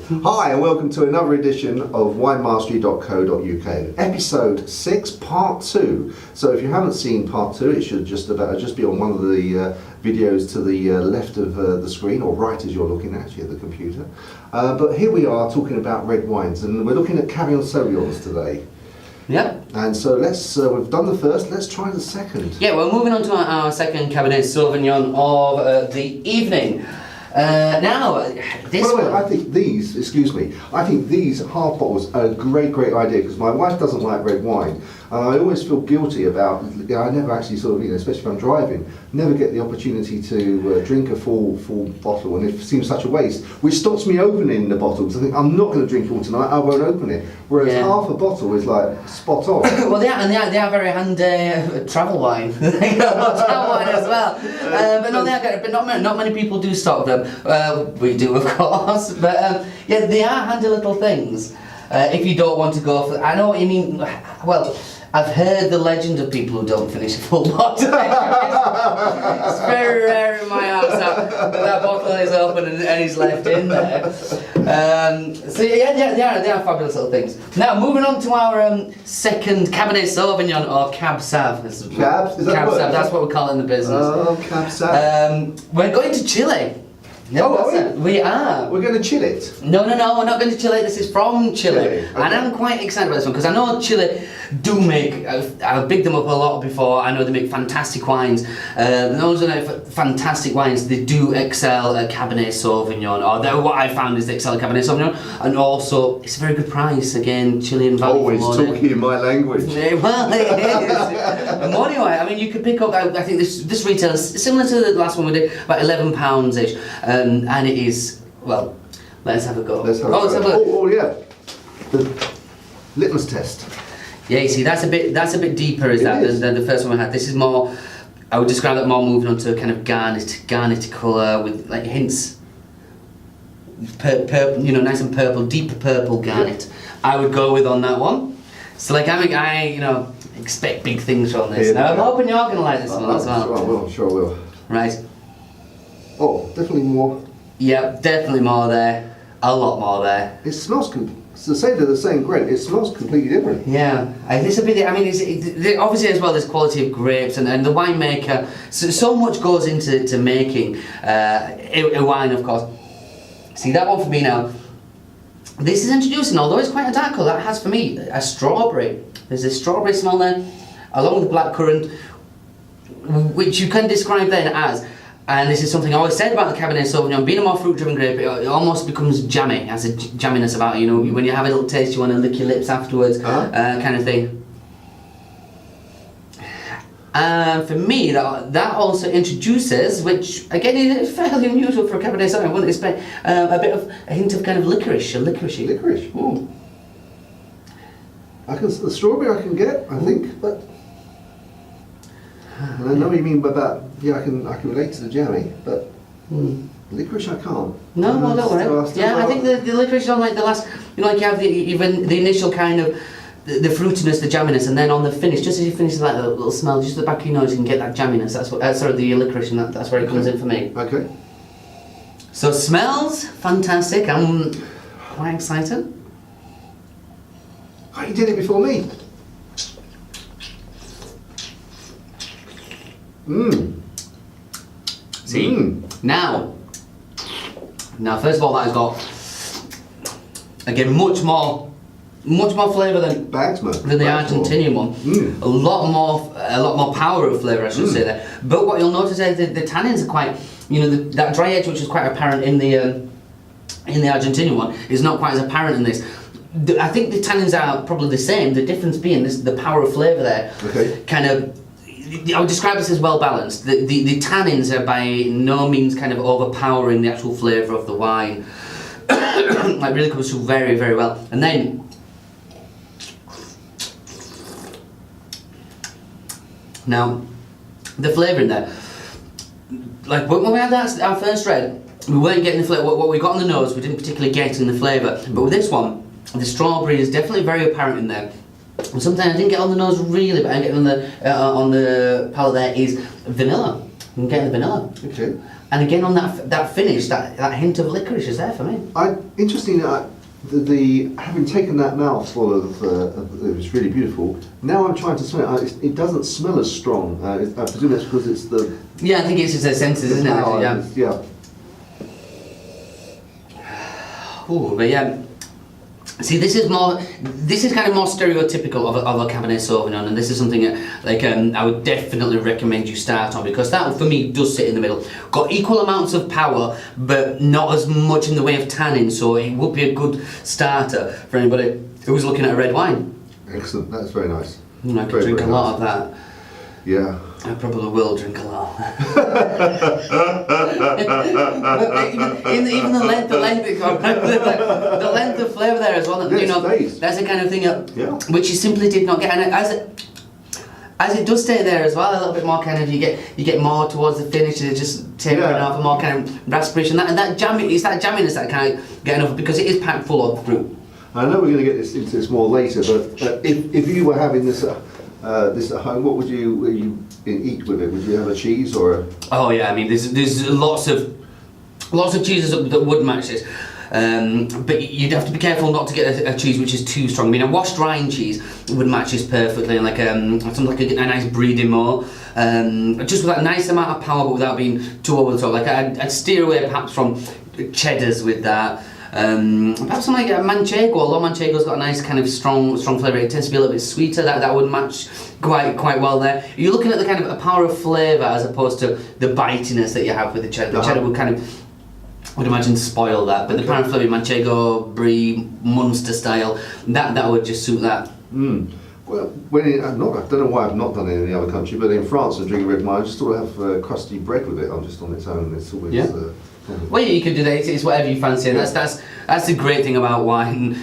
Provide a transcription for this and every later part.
Hi and welcome to another edition of winemastery.co.uk, episode 6, part 2. So if you haven't seen part 2, it should just be on one of the videos to the left of the screen, or right as you're looking at the computer. But here we are talking about red wines, and we're looking at Cabernet Sauvignons today. Yep. And so we've done the first, let's try the second. Yeah, we're moving on to our second Cabernet Sauvignon of the evening. Now, this By the way, one... I think these half bottles are a great idea, because my wife doesn't like red wine, and I always feel guilty about, I never actually especially if I'm driving, never get the opportunity to drink a full bottle, and it seems such a waste, which stops me opening the bottle, because I think I'm not going to drink it all tonight, I won't open it, whereas half a bottle is like spot on. Well, they are very handy travel wine. They got travel wine as well. But no, they are good, but not many people do stock them. We do, of course, but yeah, they are handy little things. If you don't want to go for, I know what you mean. Well, I've heard the legend of people who don't finish a full bottle. It's very rare in my house that bottle is open and is left in there. So yeah, they are fabulous little things. Now, moving on to our second Cabernet Sauvignon, or Cab Sav. Cab? Is that Cab Sav, that's what we call it in the business. Oh, Cab Sav. We're going to Chile. Yeah, are we? We are. We're going to chill it. No, we're not going to Chile. This is from Chile. Okay. And I'm quite excited about this one because I know Chile do make, I've bigged them up a lot before, I know they make fantastic wines. Those are fantastic wines, they do excel at Cabernet Sauvignon, or what I found is they excel at Cabernet Sauvignon, and also it's a very good price, again, Chilean value. Always talking in my language. Well, it is. Money wise, I mean, you could pick up, I think this retails similar to the last one we did, about £11-ish, and it is, well, let's have a go. Let's have a go. Oh yeah, the litmus test. Yeah, you see, that's a bit deeper than the first one we had. This is more, I would describe that more moving on to a kind of garnet colour with like hints, purple, nice and purple, deep purple garnet. Yeah. I would go with on that one. So like I expect big things from this. Now I'm hoping you're gonna like this one as well. Sure I will. Right. Oh, definitely more. Yeah, definitely more there. A lot more there. It smells. It's the same. They're the same grape. It smells completely different. Yeah, this a bit. I mean, obviously as well. There's quality of grapes, and the winemaker. So much goes into making a wine, of course. See that one for me now. This is introducing, although it's quite a dark colour, that has for me a strawberry. There's a strawberry smell there, along with blackcurrant, which you can describe then as. And this is something I always said about the Cabernet Sauvignon, being a more fruit-driven grape, it almost becomes jammy, it has a jamminess about it, when you have a little taste, you want to lick your lips afterwards, kind of thing. And for me, that also introduces, which again is fairly unusual for a Cabernet Sauvignon, I wouldn't expect, a hint of kind of licorice, licoricey. Licorice? Ooh. The strawberry I can get, I think, but... And I know what you mean by that. Yeah, I can relate to the jammy, but licorice I can't. No, well, don't worry. Yeah, I think the licorice is on like the last. Like you have the initial kind of the fruitiness, the jamminess, and then on the finish, just as you finish that little smell, just the back of your nose, you can get that jamminess. That's what. The licorice, and that's where it comes in for me. Okay. So smells fantastic. I'm quite excited. Oh, you did it before me. See? Now, first of all, that has got, again, much more flavour than the Argentinian one. A lot more power of flavour, I should say there. But what you'll notice is the tannins are quite, that dry edge, which is quite apparent in the Argentinian one, is not quite as apparent in this. I think the tannins are probably the same. The difference being the power of flavour there. Okay. Kind of. I would describe this as well balanced. The tannins are by no means kind of overpowering the actual flavour of the wine. Like really comes through very, very well. And then now the flavour in there. Like when we had our first red, we weren't getting the flavour. What we got on the nose, we didn't particularly get in the flavour. But with this one, the strawberry is definitely very apparent in there. And something I didn't get on the nose really, but I get on the palate there is vanilla. I'm getting the vanilla. Okay. And again, on that finish, that hint of licorice is there for me. Interesting. The having taken that mouthful of it was really beautiful. Now I'm trying to smell it. It doesn't smell as strong. I presume that's because it's the. Yeah, I think it's just their senses, isn't it? Yeah. Ooh, but yeah. See, this is kind of more stereotypical of a Cabernet Sauvignon, and this is something that, like, I would definitely recommend you start on, because that, for me, does sit in the middle. Got equal amounts of power, but not as much in the way of tannin, so it would be a good starter for anybody who's looking at a red wine. Excellent, that's very nice. I could drink a lot of that. Yeah. I probably will drink a lot. even the length of flavour there as well. Yeah, you know, that's the kind of thing which you simply did not get. And as it does stay there as well, a little bit more kind of you get more towards the finish, and just tapering off, and more kind of raspberry, and that jamminess that kind of getting off, because it is packed full of fruit. I know we're going to get into this more later, but if you were having this at home, what would you eat with it? Would you have a cheese or a... Oh yeah, I mean there's lots of cheeses that would match this, but you'd have to be careful not to get a cheese which is too strong. I mean, a washed rind cheese would match this perfectly, and like something like a nice Brie de Meaux, just with that nice amount of power, but without being too over the top. Like I'd steer away perhaps from cheddars with that. Perhaps something like a Manchego, although Manchego's got a nice kind of strong flavour. It tends to be a little bit sweeter. That would match quite well there. You're looking at the kind of a power of flavour as opposed to the bitiness that you have with the cheddar. The cheddar would kind of, I would imagine, spoil that. But the power of flavour, Manchego, Brie, Munster style, that would just suit that. Well, I don't know why I've not done it in any other country, but in France, I drink red wine. I just sort of have crusty bread with it. I'm just on its own. It's always. Well, you can do that. It's whatever you fancy, and that's the great thing about wine,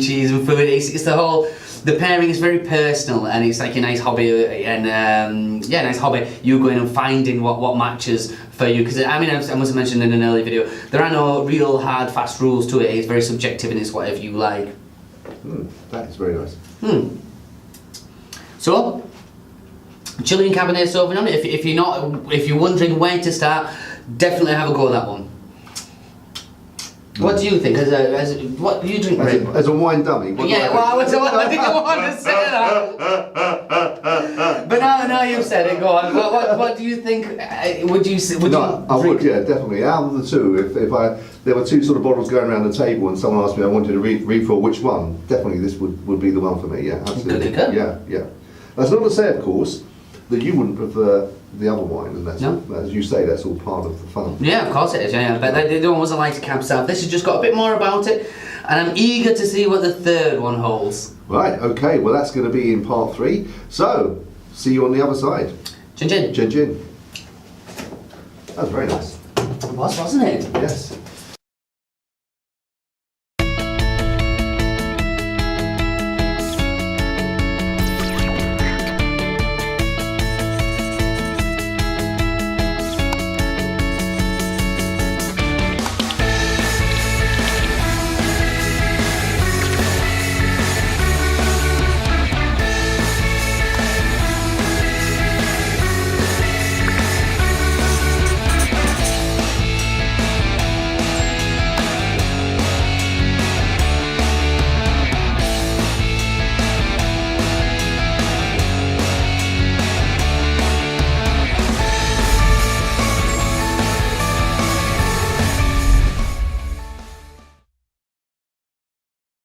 cheese, and food. It's the pairing is very personal, and it's like a nice hobby, and nice hobby. You going and finding what matches for you, because I mean, I must have mentioned in an earlier video, there are no real hard, fast rules to it. It's very subjective, and it's whatever you like. That is very nice. So, Chilean Cabernet Sauvignon. If you're wondering where to start, definitely have a go at that one. What do you think? What do you drink? As a wine dummy? I didn't want to say that. But now you've said it. Go on. What do you think? Would you? I would. Yeah, definitely. Out of the two, if there were two sort of bottles going around the table, and someone asked me I wanted to refill which one, definitely this would be the one for me. Yeah, absolutely. Good. Yeah. That's not to say, of course, that you wouldn't prefer the other wine, and that's as you say, that's all part of the fun. Yeah, of course it is. Yeah. But they don't always like to Cab Sauv. This has just got a bit more about it, and I'm eager to see what the third one holds. Right. Okay. Well, that's going to be in part 3. So, see you on the other side. Chin chin. Chin chin. That was very nice. It was, wasn't it? Yes.